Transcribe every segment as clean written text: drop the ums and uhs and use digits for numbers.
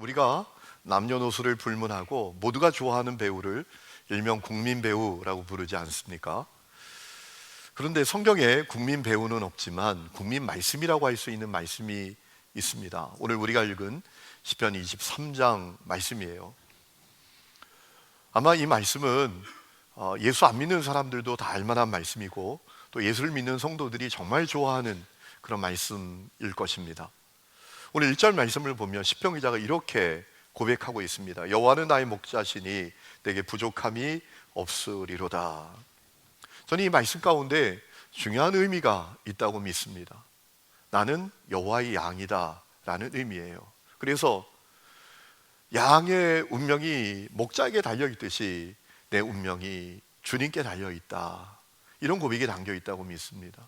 우리가 남녀노소를 불문하고 모두가 좋아하는 배우를 일명 국민 배우라고 부르지 않습니까? 그런데 성경에 국민 배우는 없지만 국민 말씀이라고 할 수 있는 말씀이 있습니다. 오늘 우리가 읽은 시편 23장 말씀이에요. 아마 이 말씀은 예수 안 믿는 사람들도 다 알만한 말씀이고 또 예수를 믿는 성도들이 정말 좋아하는 그런 말씀일 것입니다. 오늘 1절 말씀을 보면 시편 기자가 이렇게 고백하고 있습니다. 여호와는 나의 목자시니 내게 부족함이 없으리로다. 저는 이 말씀 가운데 중요한 의미가 있다고 믿습니다. 나는 여호와의 양이다 라는 의미예요. 그래서 양의 운명이 목자에게 달려있듯이 내 운명이 주님께 달려있다, 이런 고백이 담겨있다고 믿습니다.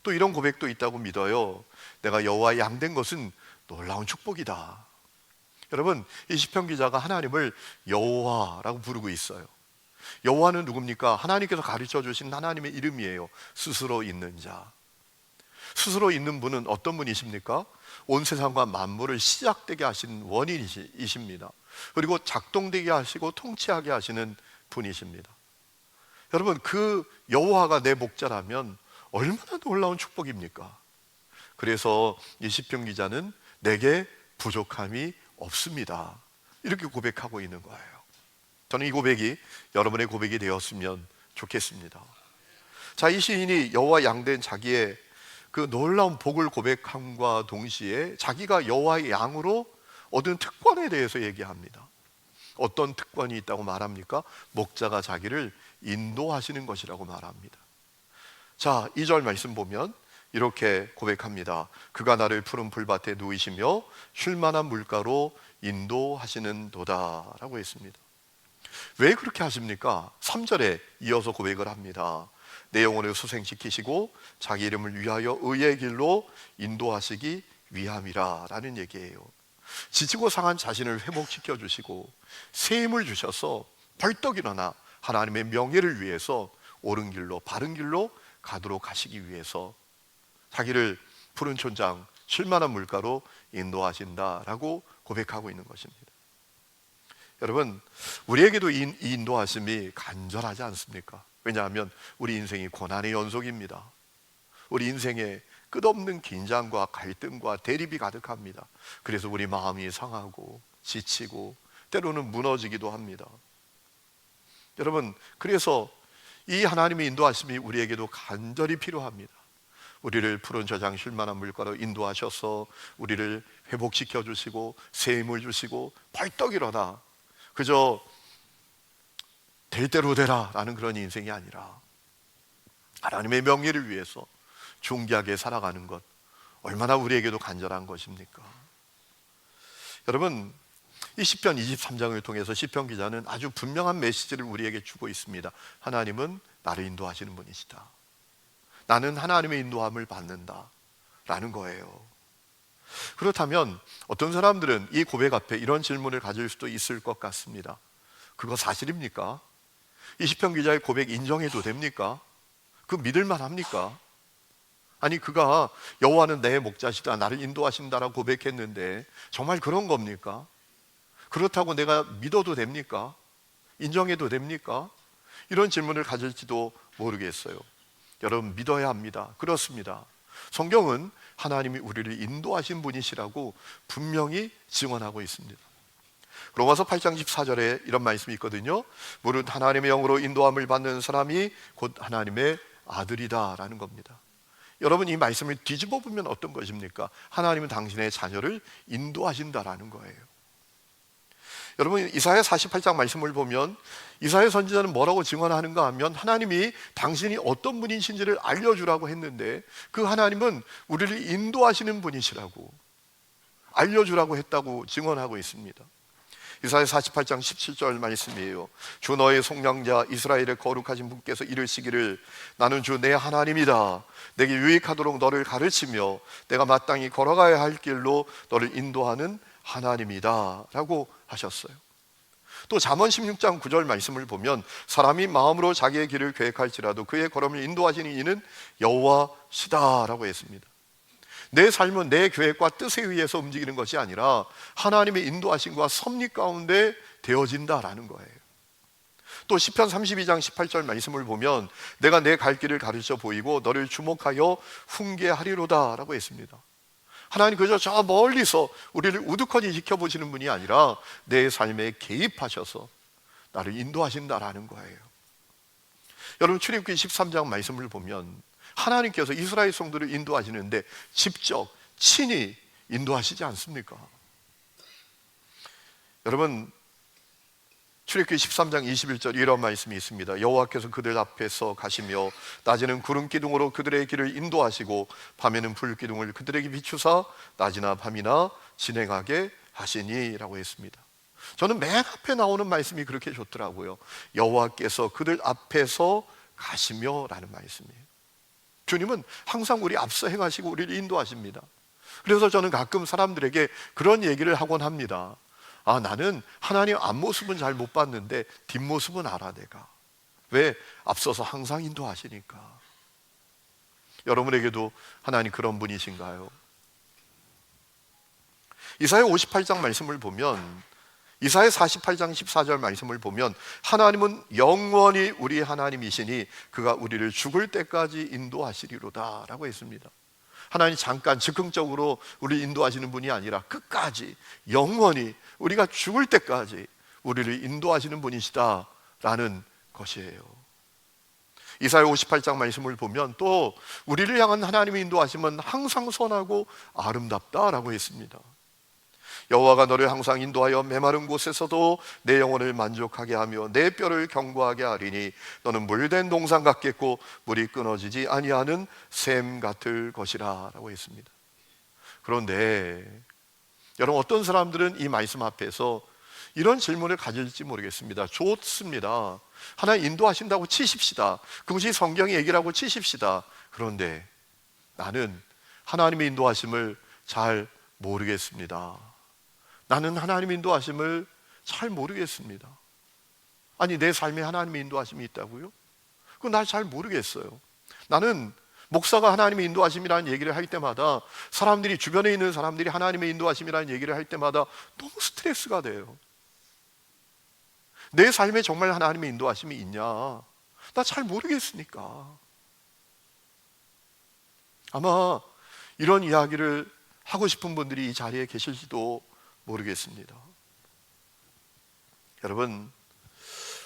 또 이런 고백도 있다고 믿어요. 내가 여호와의 양 된 것은 놀라운 축복이다. 여러분, 이 시편 기자가 하나님을 여호와라고 부르고 있어요. 여호와는 누굽니까? 하나님께서 가르쳐 주신 하나님의 이름이에요. 스스로 있는 자. 스스로 있는 분은 어떤 분이십니까? 온 세상과 만물을 시작되게 하신 원인이십니다. 그리고 작동되게 하시고 통치하게 하시는 분이십니다. 여러분, 그 여호와가 내 목자라면 얼마나 놀라운 축복입니까? 그래서 이 시편 기자는 내게 부족함이 없습니다, 이렇게 고백하고 있는 거예요. 저는 이 고백이 여러분의 고백이 되었으면 좋겠습니다. 자, 이 시인이 여호와 양된 자기의 그 놀라운 복을 고백함과 동시에 자기가 여호와의 양으로 얻은 특권에 대해서 얘기합니다. 어떤 특권이 있다고 말합니까? 목자가 자기를 인도하시는 것이라고 말합니다. 자, 2절 말씀 보면 이렇게 고백합니다. 그가 나를 푸른 풀밭에 누이시며 쉴만한 물가로 인도하시는 도다 라고 했습니다. 왜 그렇게 하십니까? 3절에 이어서 고백을 합니다. 내 영혼을 소생시키시고 자기 이름을 위하여 의의 길로 인도하시기 위함이라 라는 얘기예요. 지치고 상한 자신을 회복시켜 주시고 새 힘을 주셔서 벌떡 일어나 하나님의 명예를 위해서 옳은 길로, 바른 길로 가도록 하시기 위해서 자기를 푸른 촌장, 쉴만한 물가로 인도하신다라고 고백하고 있는 것입니다. 여러분, 우리에게도 이 인도하심이 간절하지 않습니까? 왜냐하면 우리 인생이 고난의 연속입니다. 우리 인생에 끝없는 긴장과 갈등과 대립이 가득합니다. 그래서 우리 마음이 상하고 지치고 때로는 무너지기도 합니다. 여러분, 그래서 이 하나님의 인도하심이 우리에게도 간절히 필요합니다. 우리를 푸른 저장 쉴만한 물가로 인도하셔서 우리를 회복시켜 주시고 새 힘을 주시고 벌떡 일어나 그저 될 대로 되라 라는 그런 인생이 아니라 하나님의 명예를 위해서 존귀하게 살아가는 것, 얼마나 우리에게도 간절한 것입니까? 여러분, 이 시편 23장을 통해서 시편 기자는 아주 분명한 메시지를 우리에게 주고 있습니다. 하나님은 나를 인도하시는 분이시다. 나는 하나님의 인도함을 받는다 라는 거예요. 그렇다면 어떤 사람들은 이 고백 앞에 이런 질문을 가질 수도 있을 것 같습니다. 그거 사실입니까? 이 시편 기자의 고백 인정해도 됩니까? 그 믿을만 합니까? 아니, 그가 여호와는 내 목자시다, 나를 인도하신다라고 고백했는데 정말 그런 겁니까? 그렇다고 내가 믿어도 됩니까? 인정해도 됩니까? 이런 질문을 가질지도 모르겠어요. 여러분, 믿어야 합니다. 그렇습니다. 성경은 하나님이 우리를 인도하신 분이시라고 분명히 증언하고 있습니다. 로마서 8장 14절에 이런 말씀이 있거든요. 무릇 하나님의 영으로 인도함을 받는 사람이 곧 하나님의 아들이다 라는 겁니다. 여러분, 이 말씀을 뒤집어 보면 어떤 것입니까? 하나님은 당신의 자녀를 인도하신다라는 거예요. 여러분, 이사야 48장 말씀을 보면 이사야 선지자는 뭐라고 증언하는가 하면 하나님이 당신이 어떤 분이신지를 알려주라고 했는데 그 하나님은 우리를 인도하시는 분이시라고 알려주라고 했다고 증언하고 있습니다. 이사야 48장 17절 말씀이에요. 주 너의 속량자 이스라엘의 거룩하신 분께서 이르시기를 나는 주 내 하나님이다. 내게 유익하도록 너를 가르치며 내가 마땅히 걸어가야 할 길로 너를 인도하는 하나님이다 라고 하셨어요. 또 잠언 16장 9절 말씀을 보면 사람이 마음으로 자기의 길을 계획할지라도 그의 걸음을 인도하시는 이는 여호와시다 라고 했습니다. 내 삶은 내 계획과 뜻에 의해서 움직이는 것이 아니라 하나님의 인도하심과 섭리 가운데 되어진다라는 거예요. 또 시편 32장 18절 말씀을 보면 내가 내 갈 길을 가르쳐 보이고 너를 주목하여 훈계하리로다 라고 했습니다. 하나님 그저 저 멀리서 우리를 우두커니 지켜보시는 분이 아니라 내 삶에 개입하셔서 나를 인도하신다라는 거예요. 여러분, 출애굽기 13장 말씀을 보면 하나님께서 이스라엘 성도를 인도하시는데 직접 친히 인도하시지 않습니까? 여러분, 출애굽기 13장 21절 이런 말씀이 있습니다. 여호와께서 그들 앞에서 가시며 낮에는 구름 기둥으로 그들의 길을 인도하시고 밤에는 불 기둥을 그들에게 비추사 낮이나 밤이나 진행하게 하시니라고 했습니다. 저는 맨 앞에 나오는 말씀이 그렇게 좋더라고요. 여호와께서 그들 앞에서 가시며 라는 말씀이에요. 주님은 항상 우리 앞서 행하시고 우리를 인도하십니다. 그래서 저는 가끔 사람들에게 그런 얘기를 하곤 합니다. 아, 나는 하나님 앞모습은 잘 못 봤는데 뒷모습은 알아 내가. 왜? 앞서서 항상 인도하시니까. 여러분에게도 하나님 그런 분이신가요? 이사야 58장 말씀을 보면, 이사야 48장 14절 말씀을 보면 하나님은 영원히 우리 하나님이시니 그가 우리를 죽을 때까지 인도하시리로다 라고 했습니다. 하나님 잠깐 즉흥적으로 우리를 인도하시는 분이 아니라 끝까지 영원히 우리가 죽을 때까지 우리를 인도하시는 분이시다 라는 것이에요. 이사야 58장 말씀을 보면 또 우리를 향한 하나님의 인도하심은 항상 선하고 아름답다라고 했습니다. 여호와가 너를 항상 인도하여 메마른 곳에서도 내 영혼을 만족하게 하며 내 뼈를 견고하게 하리니 너는 물된 동산 같겠고 물이 끊어지지 아니하는 샘 같을 것이라 라고 했습니다. 그런데 여러분, 어떤 사람들은 이 말씀 앞에서 이런 질문을 가질지 모르겠습니다. 좋습니다. 하나님 인도하신다고 치십시다. 그것이 성경의 얘기라고 치십시다. 그런데 나는 하나님의 인도하심을 잘 모르겠습니다. 나는 하나님의 인도하심을 잘 모르겠습니다. 아니, 내 삶에 하나님의 인도하심이 있다고요? 그건 나 잘 모르겠어요. 나는 목사가 하나님의 인도하심이라는 얘기를 할 때마다 사람들이, 주변에 있는 사람들이 하나님의 인도하심이라는 얘기를 할 때마다 너무 스트레스가 돼요. 내 삶에 정말 하나님의 인도하심이 있냐? 나 잘 모르겠으니까. 아마 이런 이야기를 하고 싶은 분들이 이 자리에 계실지도 모르겠습니다. 여러분,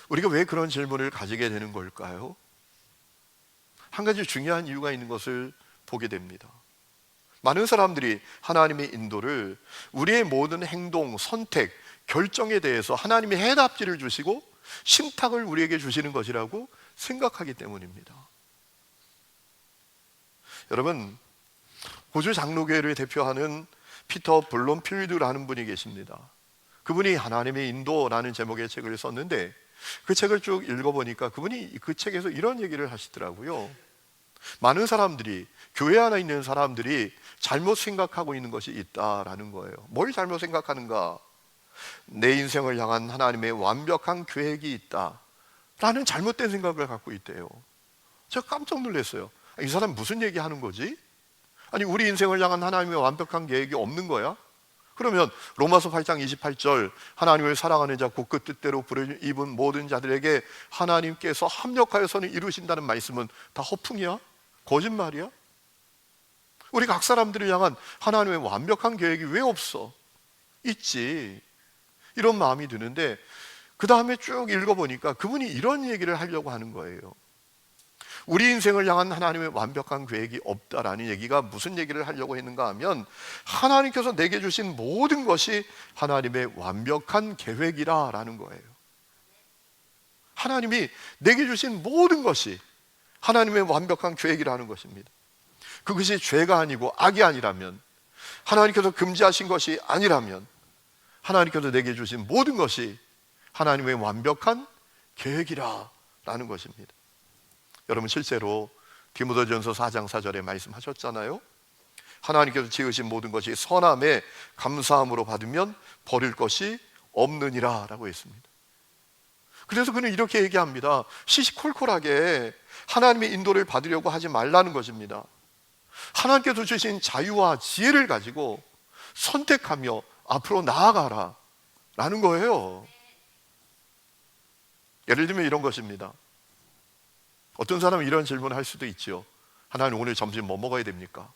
우리가 왜 그런 질문을 가지게 되는 걸까요? 한 가지 중요한 이유가 있는 것을 보게 됩니다. 많은 사람들이 하나님의 인도를 우리의 모든 행동, 선택, 결정에 대해서 하나님이 해답지를 주시고 신탁을 우리에게 주시는 것이라고 생각하기 때문입니다. 여러분, 호주 장로교회를 대표하는 피터 블롬필드라는 분이 계십니다. 그분이 하나님의 인도라는 제목의 책을 썼는데 그 책을 쭉 읽어보니까 그분이 그 책에서 이런 얘기를 하시더라고요. 많은 사람들이, 교회 안에 있는 사람들이 잘못 생각하고 있는 것이 있다라는 거예요. 뭘 잘못 생각하는가? 내 인생을 향한 하나님의 완벽한 계획이 있다라는 잘못된 생각을 갖고 있대요. 제가 깜짝 놀랐어요. 이 사람 무슨 얘기하는 거지? 아니, 우리 인생을 향한 하나님의 완벽한 계획이 없는 거야? 그러면 로마서 8장 28절 하나님을 사랑하는 자 곧 그 뜻대로 부르심을 입은 모든 자들에게 하나님께서 합력하여서는 이루신다는 말씀은 다 허풍이야? 거짓말이야? 우리 각 사람들을 향한 하나님의 완벽한 계획이 왜 없어? 있지. 이런 마음이 드는데 그 다음에 쭉 읽어보니까 그분이 이런 얘기를 하려고 하는 거예요. 우리 인생을 향한 하나님의 완벽한 계획이 없다라는 얘기가 무슨 얘기를 하려고 했는가 하면 하나님께서 내게 주신 모든 것이 하나님의 완벽한 계획이라는 거예요. 하나님이 내게 주신 모든 것이 하나님의 완벽한 계획이라는 것입니다. 그것이 죄가 아니고 악이 아니라면, 하나님께서 금지하신 것이 아니라면 하나님께서 내게 주신 모든 것이 하나님의 완벽한 계획이라는 것입니다. 여러분, 실제로 디모데전서 4장 4절에 말씀하셨잖아요. 하나님께서 지으신 모든 것이 선함에 감사함으로 받으면 버릴 것이 없느니라 라고 했습니다. 그래서 그는 이렇게 얘기합니다. 시시콜콜하게 하나님의 인도를 받으려고 하지 말라는 것입니다. 하나님께서 주신 자유와 지혜를 가지고 선택하며 앞으로 나아가라 라는 거예요. 예를 들면 이런 것입니다. 어떤 사람은 이런 질문을 할 수도 있죠. 하나님, 오늘 점심 뭐 먹어야 됩니까?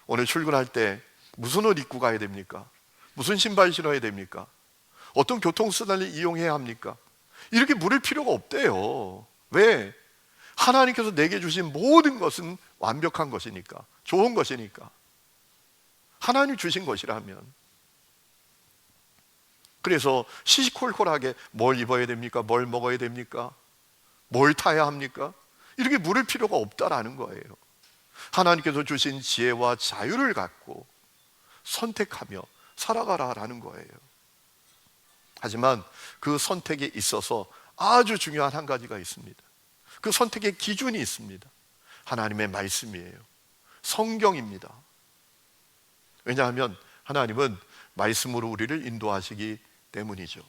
오늘 출근할 때 무슨 옷 입고 가야 됩니까? 무슨 신발 신어야 됩니까? 어떤 교통수단을 이용해야 합니까? 이렇게 물을 필요가 없대요. 왜? 하나님께서 내게 주신 모든 것은 완벽한 것이니까, 좋은 것이니까. 하나님 주신 것이라면. 그래서 시시콜콜하게 뭘 입어야 됩니까? 뭘 먹어야 됩니까? 뭘 타야 합니까? 이렇게 물을 필요가 없다라는 거예요. 하나님께서 주신 지혜와 자유를 갖고 선택하며 살아가라라는 거예요. 하지만 그 선택에 있어서 아주 중요한 한 가지가 있습니다. 그 선택의 기준이 있습니다. 하나님의 말씀이에요. 성경입니다. 왜냐하면 하나님은 말씀으로 우리를 인도하시기 때문이죠.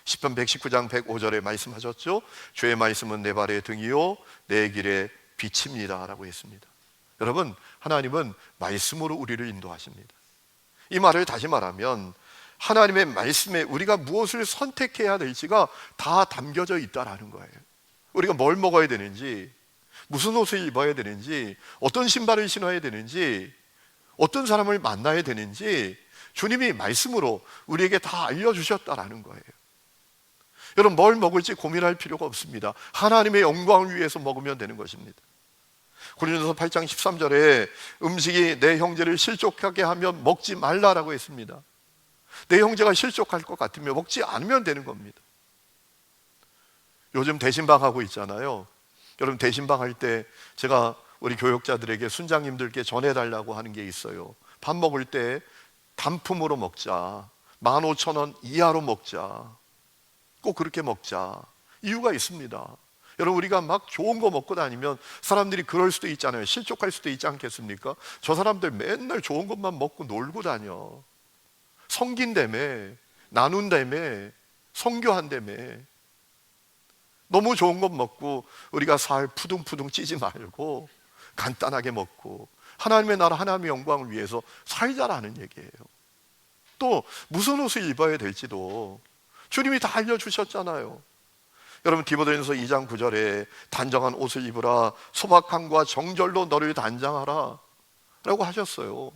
시편 119장 105절에 말씀하셨죠. 주의 말씀은 내 발의 등이요 내 길의 빛입니다 라고 했습니다. 여러분, 하나님은 말씀으로 우리를 인도하십니다. 이 말을 다시 말하면 하나님의 말씀에 우리가 무엇을 선택해야 될지가 다 담겨져 있다라는 거예요. 우리가 뭘 먹어야 되는지, 무슨 옷을 입어야 되는지, 어떤 신발을 신어야 되는지, 어떤 사람을 만나야 되는지 주님이 말씀으로 우리에게 다 알려주셨다라는 거예요. 여러분, 뭘 먹을지 고민할 필요가 없습니다. 하나님의 영광을 위해서 먹으면 되는 것입니다. 고린도서 8장 13절에 음식이 내 형제를 실족하게 하면 먹지 말라라고 했습니다. 내 형제가 실족할 것 같으면 먹지 않으면 되는 겁니다. 요즘 대신방 하고 있잖아요. 여러분, 대신방 할 때 제가 우리 교역자들에게, 순장님들께 전해달라고 하는 게 있어요. 밥 먹을 때 단품으로 먹자, 15,000원 이하로 먹자, 꼭 그렇게 먹자. 이유가 있습니다. 여러분, 우리가 막 좋은 거 먹고 다니면 사람들이 그럴 수도 있잖아요. 실족할 수도 있지 않겠습니까? 저 사람들 맨날 좋은 것만 먹고 놀고 다녀. 섬긴다며, 나눈다며, 선교한다며. 너무 좋은 것 먹고 우리가 살 푸둥푸둥 찌지 말고 간단하게 먹고 하나님의 나라, 하나님의 영광을 위해서 살자라는 얘기예요. 또 무슨 옷을 입어야 될지도 주님이 다 알려주셨잖아요. 여러분, 디모데전서 2장 9절에 단정한 옷을 입으라, 소박함과 정절로 너를 단장하라 라고 하셨어요.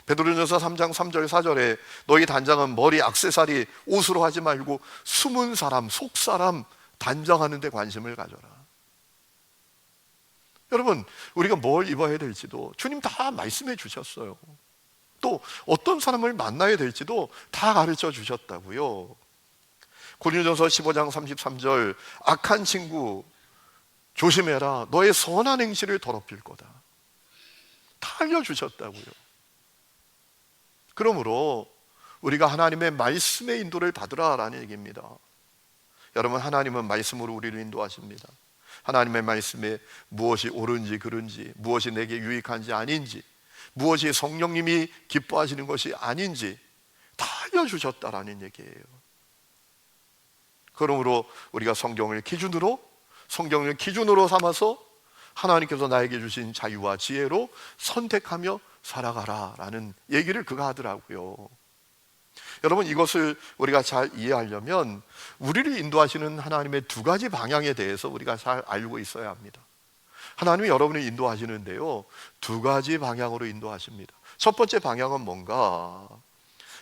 베드로전서 3장 3절 4절에 너희 단장은 머리 액세서리 옷으로 하지 말고 숨은 사람, 속사람 단장하는 데 관심을 가져라. 여러분, 우리가 뭘 입어야 될지도 주님 다 말씀해 주셨어요. 또 어떤 사람을 만나야 될지도 다 가르쳐 주셨다고요. 고린도전서 15장 33절 악한 친구 조심해라, 너의 선한 행실을 더럽힐 거다. 다 알려주셨다고요. 그러므로 우리가 하나님의 말씀의 인도를 받으라라는 얘기입니다. 여러분, 하나님은 말씀으로 우리를 인도하십니다. 하나님의 말씀에 무엇이 옳은지 그른지, 무엇이 내게 유익한지 아닌지, 무엇이 성령님이 기뻐하시는 것이 아닌지 다 알려주셨다라는 얘기예요. 그러므로 우리가 성경을 기준으로 삼아서 하나님께서 나에게 주신 자유와 지혜로 선택하며 살아가라라는 얘기를 그가 하더라고요. 여러분, 이것을 우리가 잘 이해하려면 우리를 인도하시는 하나님의 두 가지 방향에 대해서 우리가 잘 알고 있어야 합니다. 하나님이 여러분을 인도하시는데요, 두 가지 방향으로 인도하십니다. 첫 번째 방향은 뭔가?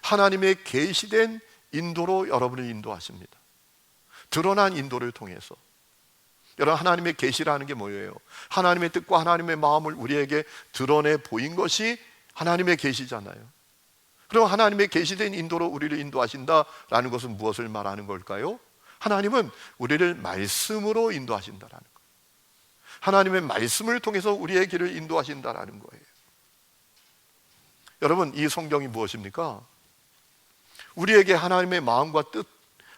하나님의 계시된 인도로 여러분을 인도하십니다. 드러난 인도를 통해서. 여러분, 하나님의 계시라는 게 뭐예요? 하나님의 뜻과 하나님의 마음을 우리에게 드러내 보인 것이 하나님의 계시잖아요. 그럼 하나님의 계시된 인도로 우리를 인도하신다라는 것은 무엇을 말하는 걸까요? 하나님은 우리를 말씀으로 인도하신다라는 거예요. 하나님의 말씀을 통해서 우리의 길을 인도하신다라는 거예요. 여러분, 이 성경이 무엇입니까? 우리에게 하나님의 마음과 뜻,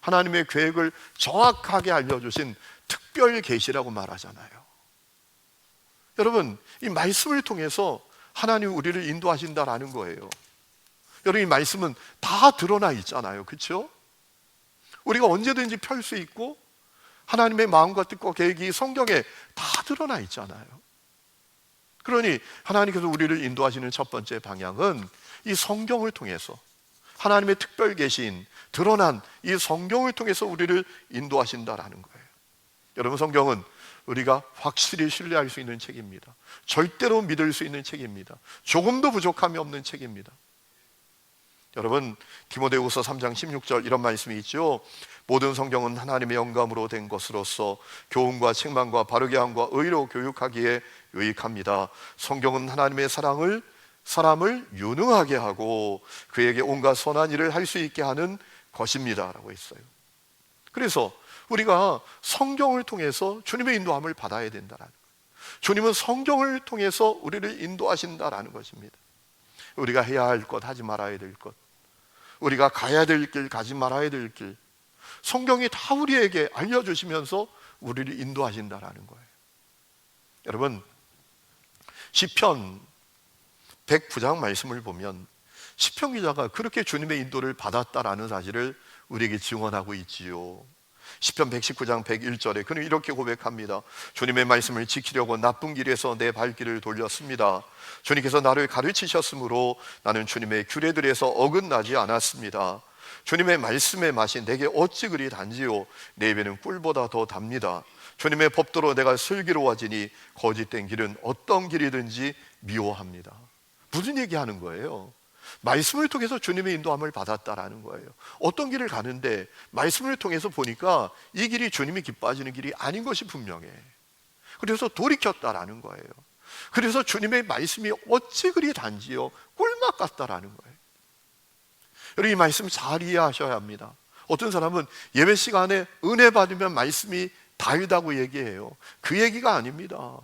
하나님의 계획을 정확하게 알려주신 특별 계시라고 말하잖아요. 여러분, 이 말씀을 통해서 하나님이 우리를 인도하신다라는 거예요. 여러분, 이 말씀은 다 드러나 있잖아요. 그렇죠? 우리가 언제든지 펼 수 있고 하나님의 마음과 뜻과 계획이 성경에 다 드러나 있잖아요. 그러니 하나님께서 우리를 인도하시는 첫 번째 방향은 이 성경을 통해서, 하나님의 특별 계신 드러난 이 성경을 통해서 우리를 인도하신다라는 거예요. 여러분, 성경은 우리가 확실히 신뢰할 수 있는 책입니다. 절대로 믿을 수 있는 책입니다. 조금도 부족함이 없는 책입니다. 여러분, 디모데후서 3장 16절 이런 말씀이 있죠. 모든 성경은 하나님의 영감으로 된 것으로서 교훈과 책망과 바르게 함과 의로 교육하기에 유익합니다. 성경은 하나님의 사람을 유능하게 하고 그에게 온갖 선한 일을 할 수 있게 하는 것입니다 라고 했어요. 그래서 우리가 성경을 통해서 주님의 인도함을 받아야 된다라는 거예요. 주님은 성경을 통해서 우리를 인도하신다라는 것입니다. 우리가 해야 할 것, 하지 말아야 될 것, 우리가 가야 될 길, 가지 말아야 될 길, 성경이 다 우리에게 알려주시면서 우리를 인도하신다라는 거예요. 여러분, 시편 109장 말씀을 보면 시편 기자가 그렇게 주님의 인도를 받았다라는 사실을 우리에게 증언하고 있지요. 시편 119장 101절에 그는 이렇게 고백합니다. 주님의 말씀을 지키려고 나쁜 길에서 내 발길을 돌렸습니다. 주님께서 나를 가르치셨으므로 나는 주님의 규례들에서 어긋나지 않았습니다. 주님의 말씀의 맛이 내게 어찌 그리 단지요, 내 입에는 꿀보다 더 답니다. 주님의 법도로 내가 슬기로워지니 거짓된 길은 어떤 길이든지 미워합니다. 무슨 얘기하는 거예요? 말씀을 통해서 주님의 인도함을 받았다라는 거예요. 어떤 길을 가는데 말씀을 통해서 보니까 이 길이 주님이 기뻐하시는 길이 아닌 것이 분명해. 그래서 돌이켰다라는 거예요. 그래서 주님의 말씀이 어찌 그리 단지요, 꿀맛 같다라는 거예요. 여러분, 이 말씀 잘 이해하셔야 합니다. 어떤 사람은 예배 시간에 은혜 받으면 말씀이 달다고 얘기해요. 그 얘기가 아닙니다.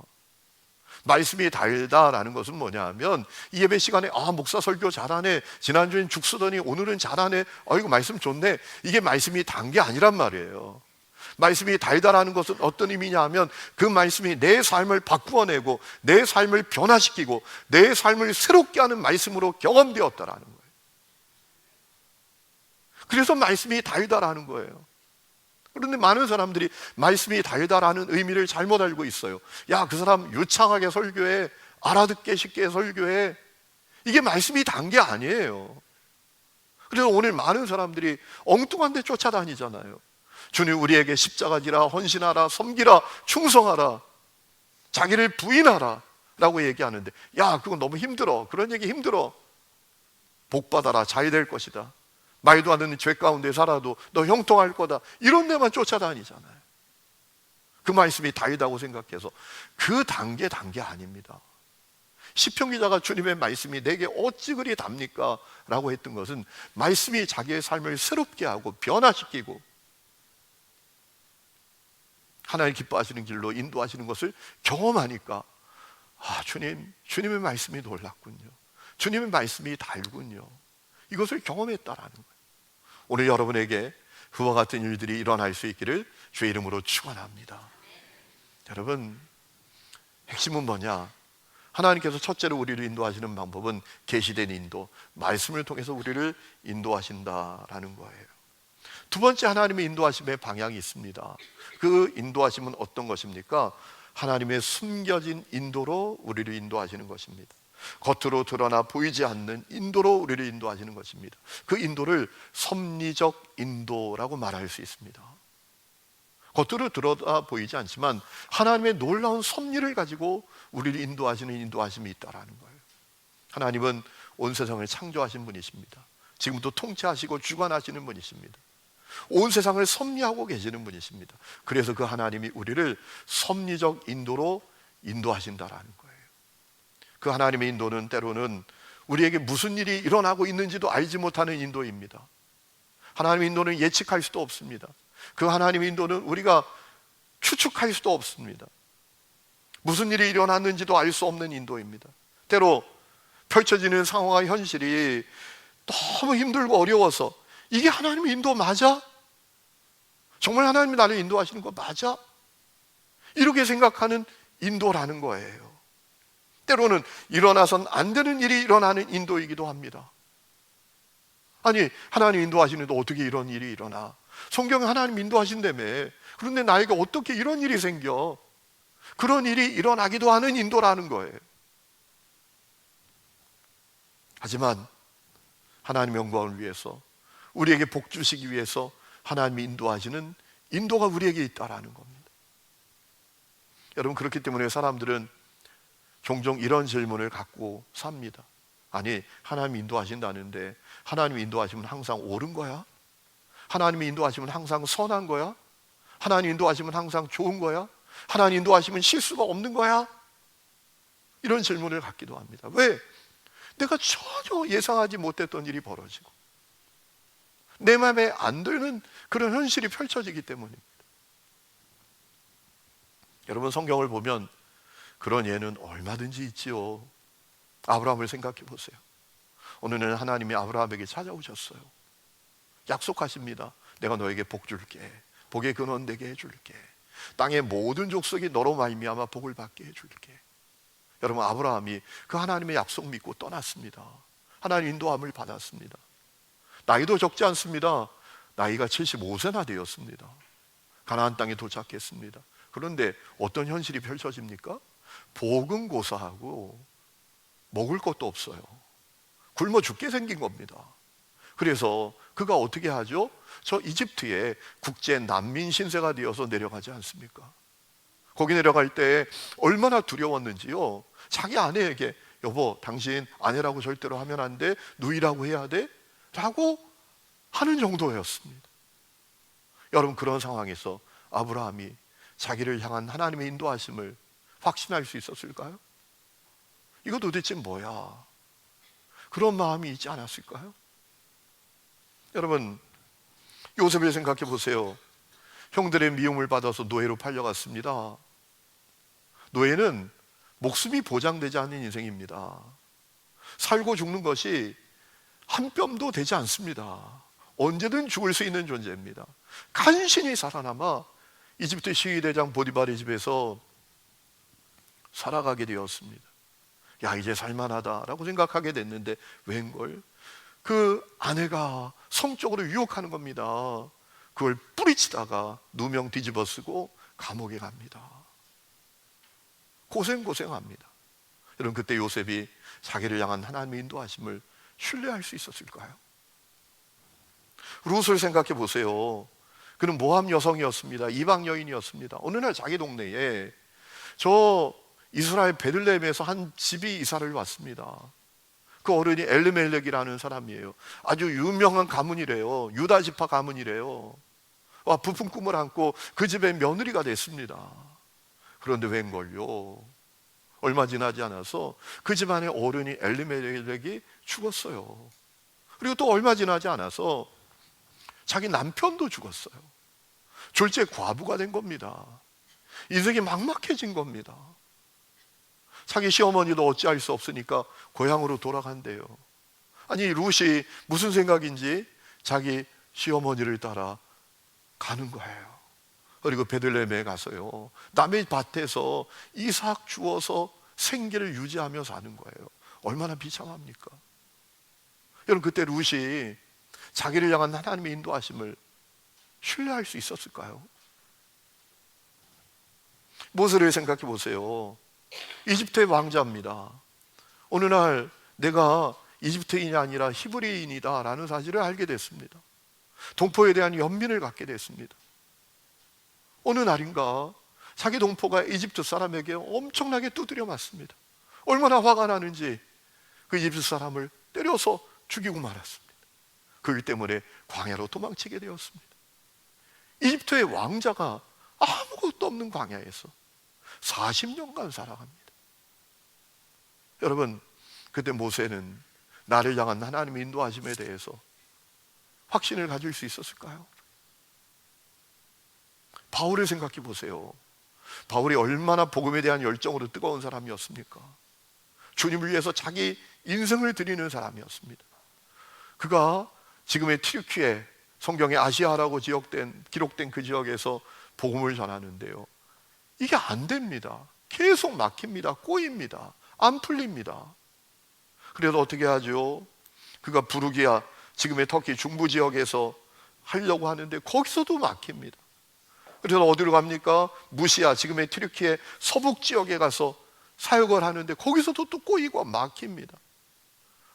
말씀이 달다라는 것은 뭐냐 하면 이 예배 시간에 목사 설교 잘하네, 지난주엔 죽 쓰더니 오늘은 잘하네, 이거 말씀 좋네, 이게 말씀이 단 게 아니란 말이에요. 말씀이 달다라는 것은 어떤 의미냐 하면 그 말씀이 내 삶을 바꾸어내고 내 삶을 변화시키고 내 삶을 새롭게 하는 말씀으로 경험되었다라는 거예요. 그래서 말씀이 달다라는 거예요. 그런데 많은 사람들이 말씀이 달다라는 의미를 잘못 알고 있어요. 야, 그 사람 유창하게 설교해, 알아듣게 쉽게 설교해. 이게 말씀이 단 게 아니에요. 그래서 오늘 많은 사람들이 엉뚱한 데 쫓아다니잖아요. 주님 우리에게 십자가 지라, 헌신하라, 섬기라, 충성하라, 자기를 부인하라 라고 얘기하는데, 야, 그건 너무 힘들어, 그런 얘기 힘들어, 복 받아라, 잘 될 것이다, 말도 안 듣는 죄 가운데 살아도 너 형통할 거다, 이런 데만 쫓아다니잖아요. 그 말씀이 달다고 생각해서 그 단계 아닙니다. 시편 기자가 주님의 말씀이 내게 어찌 그리 답니까? 라고 했던 것은 말씀이 자기의 삶을 새롭게 하고 변화시키고 하나님 기뻐하시는 길로 인도하시는 것을 경험하니까 주님의 말씀이 놀랍군요, 주님의 말씀이 달군요, 이것을 경험했다라는 거예요. 오늘 여러분에게 그와 같은 일들이 일어날 수 있기를 주의 이름으로 축원합니다. 여러분, 핵심은 뭐냐? 하나님께서 첫째로 우리를 인도하시는 방법은 계시된 인도, 말씀을 통해서 우리를 인도하신다라는 거예요. 두 번째, 하나님의 인도하심의 방향이 있습니다. 그 인도하심은 어떤 것입니까? 하나님의 숨겨진 인도로 우리를 인도하시는 것입니다. 겉으로 드러나 보이지 않는 인도로 우리를 인도하시는 것입니다. 그 인도를 섭리적 인도라고 말할 수 있습니다. 겉으로 드러나 보이지 않지만 하나님의 놀라운 섭리를 가지고 우리를 인도하시는 인도하심이 있다라는 거예요. 하나님은 온 세상을 창조하신 분이십니다. 지금도 통치하시고 주관하시는 분이십니다. 온 세상을 섭리하고 계시는 분이십니다. 그래서 그 하나님이 우리를 섭리적 인도로 인도하신다라는 거예요. 그 하나님의 인도는 때로는 우리에게 무슨 일이 일어나고 있는지도 알지 못하는 인도입니다. 하나님의 인도는 예측할 수도 없습니다. 그 하나님의 인도는 우리가 추측할 수도 없습니다. 무슨 일이 일어났는지도 알 수 없는 인도입니다. 때로 펼쳐지는 상황과 현실이 너무 힘들고 어려워서 이게 하나님의 인도 맞아? 정말 하나님이 나를 인도하시는 거 맞아? 이렇게 생각하는 인도라는 거예요. 때로는 일어나선 안 되는 일이 일어나는 인도이기도 합니다. 아니, 하나님 인도하시는데 어떻게 이런 일이 일어나? 성경에 하나님 인도하신다며. 그런데 나에게 어떻게 이런 일이 생겨? 그런 일이 일어나기도 하는 인도라는 거예요. 하지만 하나님의 영광을 위해서, 우리에게 복 주시기 위해서 하나님이 인도하시는 인도가 우리에게 있다라는 겁니다. 여러분, 그렇기 때문에 사람들은 종종 이런 질문을 갖고 삽니다. 아니, 하나님이 인도하신다는데 하나님이 인도하시면 항상 옳은 거야? 하나님이 인도하시면 항상 선한 거야? 하나님 인도하시면 항상 좋은 거야? 하나님 인도하시면 실수가 없는 거야? 이런 질문을 갖기도 합니다. 왜? 내가 전혀 예상하지 못했던 일이 벌어지고 내 마음에 안 드는 그런 현실이 펼쳐지기 때문입니다. 여러분, 성경을 보면 그런 예는 얼마든지 있지요. 아브라함을 생각해 보세요. 어느 날 하나님이 아브라함에게 찾아오셨어요. 약속하십니다. 내가 너에게 복 줄게. 복의 근원 되게 해줄게. 땅의 모든 족속이 너로 말미암아 복을 받게 해줄게. 여러분, 아브라함이 그 하나님의 약속 믿고 떠났습니다. 하나님 인도함을 받았습니다. 나이도 적지 않습니다. 나이가 75세나 되었습니다. 가나안 땅에 도착했습니다. 그런데 어떤 현실이 펼쳐집니까? 복은 고사하고 먹을 것도 없어요. 굶어 죽게 생긴 겁니다. 그래서 그가 어떻게 하죠? 저 이집트에 국제 난민 신세가 되어서 내려가지 않습니까? 거기 내려갈 때 얼마나 두려웠는지요. 자기 아내에게 여보, 당신 아내라고 절대로 하면 안 돼, 누이라고 해야 돼 라고 하는 정도였습니다. 여러분, 그런 상황에서 아브라함이 자기를 향한 하나님의 인도하심을 확신할 수 있었을까요? 이거 도대체 뭐야? 그런 마음이 있지 않았을까요? 여러분, 요셉을 생각해 보세요. 형들의 미움을 받아서 노예로 팔려갔습니다. 노예는 목숨이 보장되지 않는 인생입니다. 살고 죽는 것이 한 뼘도 되지 않습니다. 언제든 죽을 수 있는 존재입니다. 간신히 살아남아 이집트 시위대장 보디발의 집에서 살아가게 되었습니다. 야, 이제 살만하다라고 생각하게 됐는데 웬걸? 그 아내가 성적으로 유혹하는 겁니다. 그걸 뿌리치다가 누명 뒤집어 쓰고 감옥에 갑니다. 고생합니다. 여러분, 그때 요셉이 자기를 향한 하나님의 인도하심을 신뢰할 수 있었을까요? 룻을 생각해 보세요. 그는 모함 여성이었습니다. 이방 여인이었습니다. 어느 날 자기 동네에 저 이스라엘 베들레헴에서 한 집이 이사를 왔습니다. 그 어른이 엘르멜렉이라는 사람이에요. 아주 유명한 가문이래요. 유다 지파 가문이래요. 와, 부푼 꿈을 안고 그 집의 며느리가 됐습니다. 그런데 웬걸요? 얼마 지나지 않아서 그 집안의 어른이 엘르멜렉이 죽었어요. 그리고 또 얼마 지나지 않아서 자기 남편도 죽었어요. 졸지에 과부가 된 겁니다. 인생이 막막해진 겁니다. 자기 시어머니도 어찌할 수 없으니까 고향으로 돌아간대요. 아니, 룻이 무슨 생각인지 자기 시어머니를 따라 가는 거예요. 그리고 베들레헴에 가서요, 남의 밭에서 이삭 주워서 생계를 유지하며 사는 거예요. 얼마나 비참합니까? 여러분, 그때 룻이 자기를 향한 하나님의 인도하심을 신뢰할 수 있었을까요? 모세를 생각해 보세요. 이집트의 왕자입니다. 어느 날 내가 이집트인이 아니라 히브리인이다 라는 사실을 알게 됐습니다. 동포에 대한 연민을 갖게 됐습니다. 어느 날인가 자기 동포가 이집트 사람에게 엄청나게 두드려 맞습니다. 얼마나 화가 나는지 그 이집트 사람을 때려서 죽이고 말았습니다. 그일 때문에 광야로 도망치게 되었습니다. 이집트의 왕자가 아무것도 없는 광야에서 40년간 살아갑니다. 여러분, 그때 모세는 나를 향한 하나님의 인도하심에 대해서 확신을 가질 수 있었을까요? 바울을 생각해 보세요. 바울이 얼마나 복음에 대한 열정으로 뜨거운 사람이었습니까? 주님을 위해서 자기 인생을 드리는 사람이었습니다. 그가 지금의 튀르키예, 성경의 아시아라고 기록된 그 지역에서 복음을 전하는데요, 이게 안 됩니다. 계속 막힙니다. 꼬입니다. 안 풀립니다. 그래서 어떻게 하죠? 그가 부르기아, 지금의 터키 중부 지역에서 하려고 하는데 거기서도 막힙니다. 그래서 어디로 갑니까? 무시아, 지금의 튀르키예 서북 지역에 가서 사역을 하는데 거기서도 또 꼬이고 막힙니다.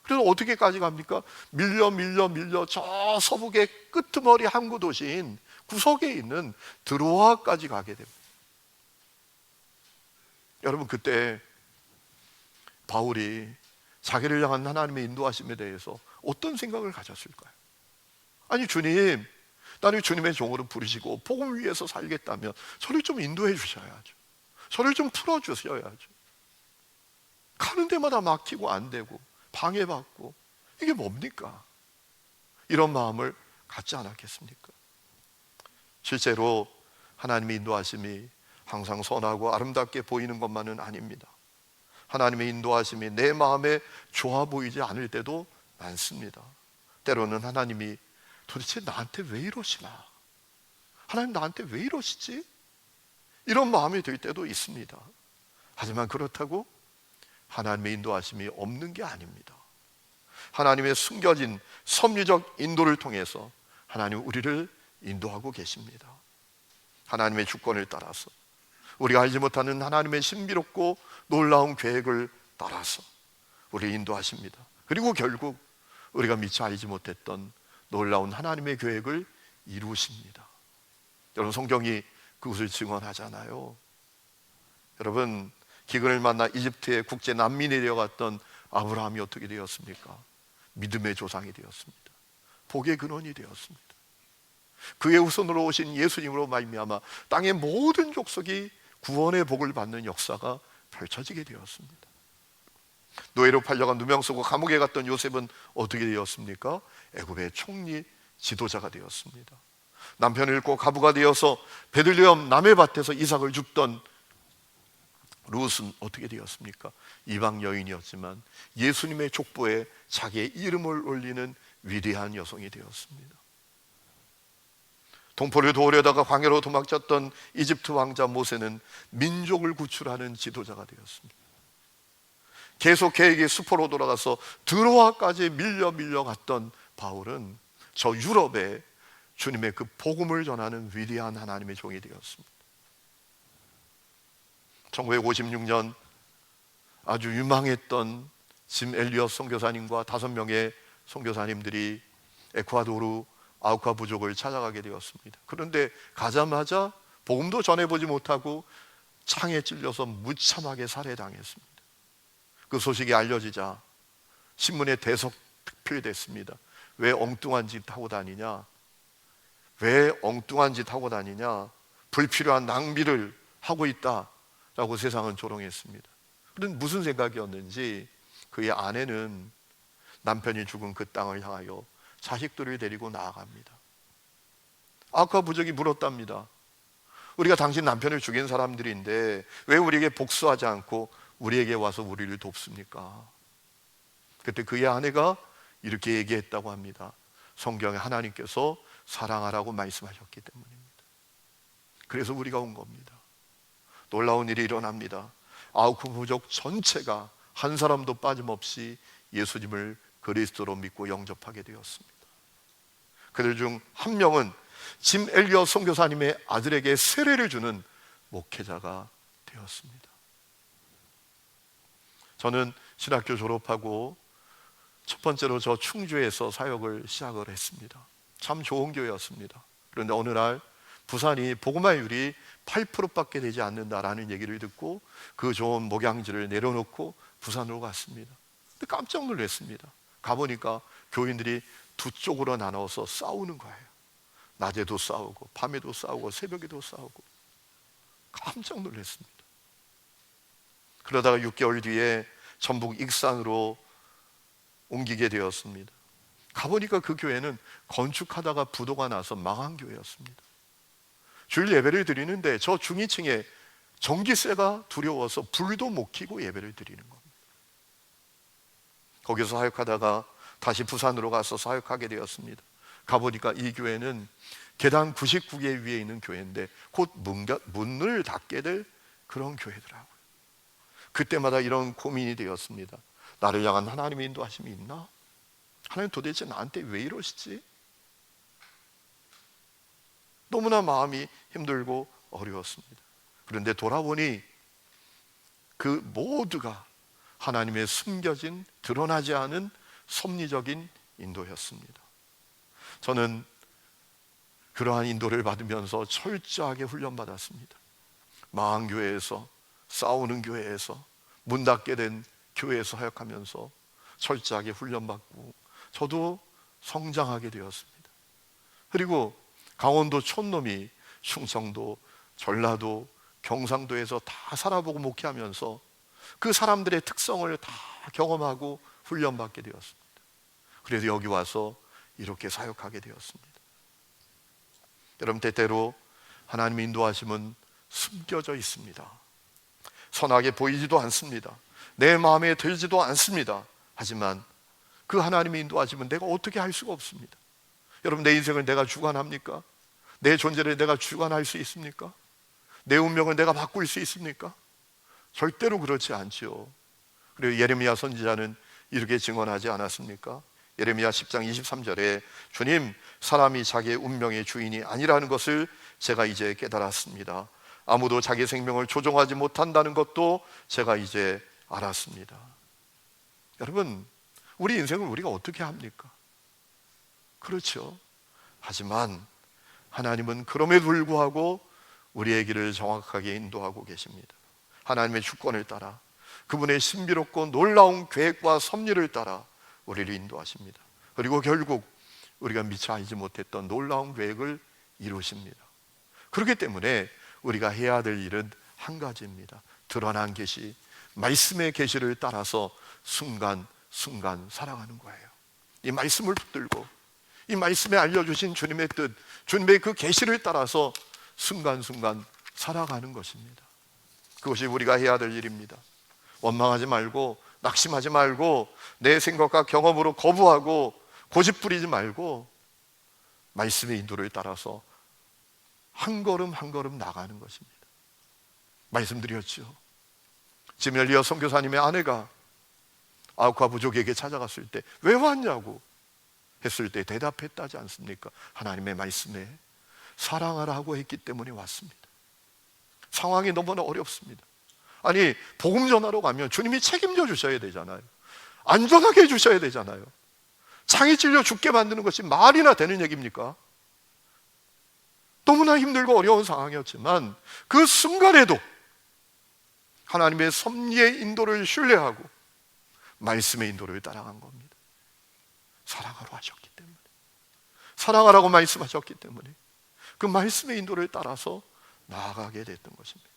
그래서 어떻게까지 갑니까? 밀려 저 서북의 끄트머리 항구 도시인 구석에 있는 드로아까지 가게 됩니다. 여러분, 그때 바울이 자기를 향한 하나님의 인도하심에 대해서 어떤 생각을 가졌을까요? 아니, 주님, 나를 주님의 종으로 부르시고 복음을 위해서 살겠다면 저를 좀 인도해 주셔야죠. 저를 좀 풀어 주셔야죠. 가는 데마다 막히고 안 되고 방해받고, 이게 뭡니까? 이런 마음을 갖지 않았겠습니까? 실제로 하나님의 인도하심이 항상 선하고 아름답게 보이는 것만은 아닙니다. 하나님의 인도하심이 내 마음에 좋아 보이지 않을 때도 많습니다. 때로는 하나님이 도대체 나한테 왜 이러시나? 하나님 나한테 왜 이러시지? 이런 마음이 들 때도 있습니다. 하지만 그렇다고 하나님의 인도하심이 없는 게 아닙니다. 하나님의 숨겨진 섭리적 인도를 통해서 하나님 우리를 인도하고 계십니다. 하나님의 주권을 따라서, 우리가 알지 못하는 하나님의 신비롭고 놀라운 계획을 따라서 우리를 인도하십니다. 그리고 결국 우리가 미처 알지 못했던 놀라운 하나님의 계획을 이루십니다. 여러분, 성경이 그것을 증언하잖아요. 여러분, 기근을 만나 이집트의 국제 난민이 되어갔던 아브라함이 어떻게 되었습니까? 믿음의 조상이 되었습니다. 복의 근원이 되었습니다. 그의 후손으로 오신 예수님으로 말미암아 땅의 모든 족속이 구원의 복을 받는 역사가 펼쳐지게 되었습니다. 노예로 팔려간 누명 쓰고 감옥에 갔던 요셉은 어떻게 되었습니까? 애굽의 총리 지도자가 되었습니다. 남편을 잃고 가부가 되어서 베들레헴 남의 밭에서 이삭을 줍던 룻은 어떻게 되었습니까? 이방 여인이었지만 예수님의 족보에 자기의 이름을 올리는 위대한 여성이 되었습니다. 동포를 도우려다가 광야로 도망쳤던 이집트 왕자 모세는 민족을 구출하는 지도자가 되었습니다. 계속 계획이 수포로 돌아가서 드로아까지 밀려 갔던 바울은 저 유럽에 주님의 그 복음을 전하는 위대한 하나님의 종이 되었습니다. 1956년 아주 유망했던 짐 엘리엇 선교사님과 5명의 선교사님들이 에콰도르 아우카 부족을 찾아가게 되었습니다. 그런데 가자마자 복음도 전해보지 못하고 창에 찔려서 무참하게 살해당했습니다. 그 소식이 알려지자 신문에 대서특필됐습니다. 왜 엉뚱한 짓 하고 다니냐? 왜 엉뚱한 짓 하고 다니냐? 불필요한 낭비를 하고 있다라고 세상은 조롱했습니다. 그런데 무슨 생각이었는지 그의 아내는 남편이 죽은 그 땅을 향하여 자식들을 데리고 나아갑니다. 아우카 부족이 물었답니다. 우리가 당신 남편을 죽인 사람들인데 왜 우리에게 복수하지 않고 우리에게 와서 우리를 돕습니까? 그때 그의 아내가 이렇게 얘기했다고 합니다. 성경에 하나님께서 사랑하라고 말씀하셨기 때문입니다. 그래서 우리가 온 겁니다. 놀라운 일이 일어납니다. 아우카 부족 전체가 한 사람도 빠짐없이 예수님을 그리스도로 믿고 영접하게 되었습니다. 그들 중 한 명은 짐 엘리엇 선교사님의 아들에게 세례를 주는 목회자가 되었습니다. 저는 신학교 졸업하고 첫 번째로 저 충주에서 사역을 시작을 했습니다. 참 좋은 교회였습니다. 그런데 어느 날 부산이 복음화율이 8%밖에 되지 않는다라는 얘기를 듣고 그 좋은 목양지를 내려놓고 부산으로 갔습니다. 근데 깜짝 놀랐습니다. 가보니까 교인들이 두 쪽으로 나눠서 싸우는 거예요. 낮에도 싸우고 밤에도 싸우고 새벽에도 싸우고. 깜짝 놀랐습니다. 그러다가 6개월 뒤에 전북 익산으로 옮기게 되었습니다. 가보니까 그 교회는 건축하다가 부도가 나서 망한 교회였습니다. 주일 예배를 드리는데 저 중위층에 전기세가 두려워서 불도 못 켜고 예배를 드리는 겁니다. 거기서 사역하다가 다시 부산으로 가서 사역하게 되었습니다. 가보니까 이 교회는 계단 99개 위에 있는 교회인데 곧 문을 닫게 될 그런 교회더라고요. 그때마다 이런 고민이 되었습니다. 나를 향한 하나님의 인도하심이 있나? 하나님 도대체 나한테 왜 이러시지? 너무나 마음이 힘들고 어려웠습니다. 그런데 돌아보니 그 모두가 하나님의 숨겨진 드러나지 않은 섭리적인 인도였습니다. 저는 그러한 인도를 받으면서 철저하게 훈련받았습니다. 망한 교회에서, 싸우는 교회에서, 문 닫게 된 교회에서 사역하면서 철저하게 훈련받고 저도 성장하게 되었습니다. 그리고 강원도 촌놈이 충청도, 전라도, 경상도에서 다 살아보고 목회하면서 그 사람들의 특성을 다 경험하고 훈련받게 되었습니다. 그래서 여기 와서 이렇게 사역하게 되었습니다. 여러분, 때때로 하나님의 인도하심은 숨겨져 있습니다. 선하게 보이지도 않습니다. 내 마음에 들지도 않습니다. 하지만 그 하나님의 인도하심은 내가 어떻게 할 수가 없습니다. 여러분, 내 인생을 내가 주관합니까? 내 존재를 내가 주관할 수 있습니까? 내 운명을 내가 바꿀 수 있습니까? 절대로 그렇지 않지요. 그리고 예레미야 선지자는 이렇게 증언하지 않았습니까? 예레미야 10장 23절에 주님, 사람이 자기의 운명의 주인이 아니라는 것을 제가 이제 깨달았습니다. 아무도 자기 생명을 조종하지 못한다는 것도 제가 이제 알았습니다. 여러분, 우리 인생을 우리가 어떻게 합니까? 그렇죠. 하지만 하나님은 그럼에도 불구하고 우리의 길을 정확하게 인도하고 계십니다. 하나님의 주권을 따라, 그분의 신비롭고 놀라운 계획과 섭리를 따라 우리를 인도하십니다. 그리고 결국 우리가 미처 알지 못했던 놀라운 계획을 이루십니다. 그렇기 때문에 우리가 해야 될 일은 한 가지입니다. 드러난 계시, 말씀의 계시를 따라서 순간순간 살아가는 거예요. 이 말씀을 붙들고 이 말씀에 알려주신 주님의 뜻, 주님의 그 계시를 따라서 순간순간 살아가는 것입니다. 그것이 우리가 해야 될 일입니다. 원망하지 말고, 낙심하지 말고, 내 생각과 경험으로 거부하고 고집 부리지 말고 말씀의 인도를 따라서 한 걸음 한 걸음 나가는 것입니다. 말씀드렸죠. 지금 엘리야 선교사님의 아내가 아우카 부족에게 찾아갔을 때 왜 왔냐고 했을 때 대답했다지 않습니까? 하나님의 말씀에 사랑하라고 했기 때문에 왔습니다. 상황이 너무나 어렵습니다. 아니, 복음 전하러 가면 주님이 책임져 주셔야 되잖아요. 안전하게 해주셔야 되잖아요. 창이 찔려 죽게 만드는 것이 말이나 되는 얘기입니까? 너무나 힘들고 어려운 상황이었지만 그 순간에도 하나님의 섭리의 인도를 신뢰하고 말씀의 인도를 따라간 겁니다. 사랑하러 하셨기 때문에, 사랑하라고 말씀하셨기 때문에 그 말씀의 인도를 따라서 나아가게 됐던 것입니다.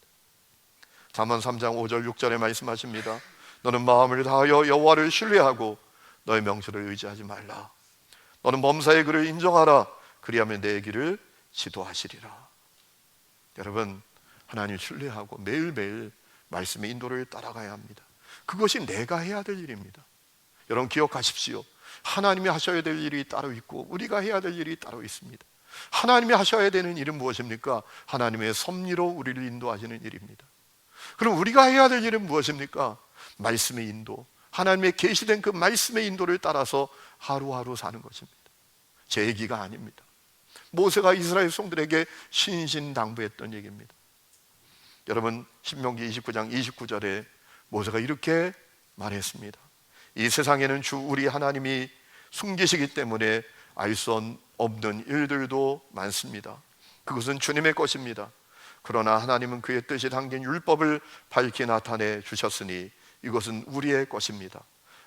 잠언 3장 5절 6절에 말씀하십니다. 너는 마음을 다하여 여호와를 신뢰하고 너의 명철을 의지하지 말라. 너는 범사의 그를 인정하라. 그리하면 내 길을 지도하시리라. 여러분, 하나님을 신뢰하고 매일매일 말씀의 인도를 따라가야 합니다. 그것이 내가 해야 될 일입니다. 여러분, 기억하십시오. 하나님이 하셔야 될 일이 따로 있고 우리가 해야 될 일이 따로 있습니다. 하나님이 하셔야 되는 일은 무엇입니까? 하나님의 섭리로 우리를 인도하시는 일입니다. 그럼 우리가 해야 될 일은 무엇입니까? 말씀의 인도, 하나님의 계시된 그 말씀의 인도를 따라서 하루하루 사는 것입니다. 제 얘기가 아닙니다. 모세가 이스라엘 백성들에게 신신당부했던 얘기입니다. 여러분, 신명기 29장 29절에 모세가 이렇게 말했습니다. 이 세상에는 주 우리 하나님이 숨기시기 때문에 알 수 없는 일들도 많습니다. 그것은 주님의 것입니다. 그러나 하나님은 그의 뜻이 담긴 율법을 밝히 나타내 주셨으니 이것은 우리의 것입니다.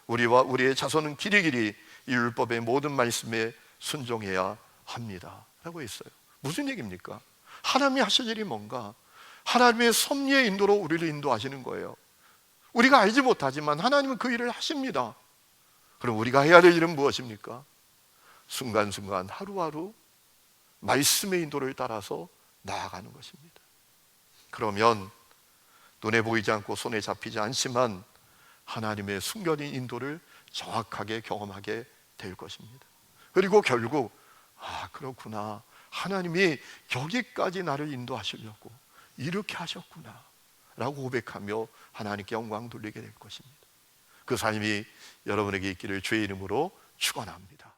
우리와 우리의 자손은 길이길이 이 율법의 모든 말씀에 순종해야 합니다 라고 했어요. 무슨 얘기입니까? 하나님이 하실 일이 뭔가? 하나님의 섭리의 인도로 우리를 인도하시는 거예요. 우리가 알지 못하지만 하나님은 그 일을 하십니다. 그럼 우리가 해야 될 일은 무엇입니까? 순간순간 하루하루 말씀의 인도를 따라서 나아가는 것입니다. 그러면 눈에 보이지 않고 손에 잡히지 않지만 하나님의 숨겨진 인도를 정확하게 경험하게 될 것입니다. 그리고 결국 그렇구나, 하나님이 여기까지 나를 인도하시려고 이렇게 하셨구나 라고 고백하며 하나님께 영광 돌리게 될 것입니다. 그 삶이 여러분에게 있기를 주의 이름으로 축원합니다.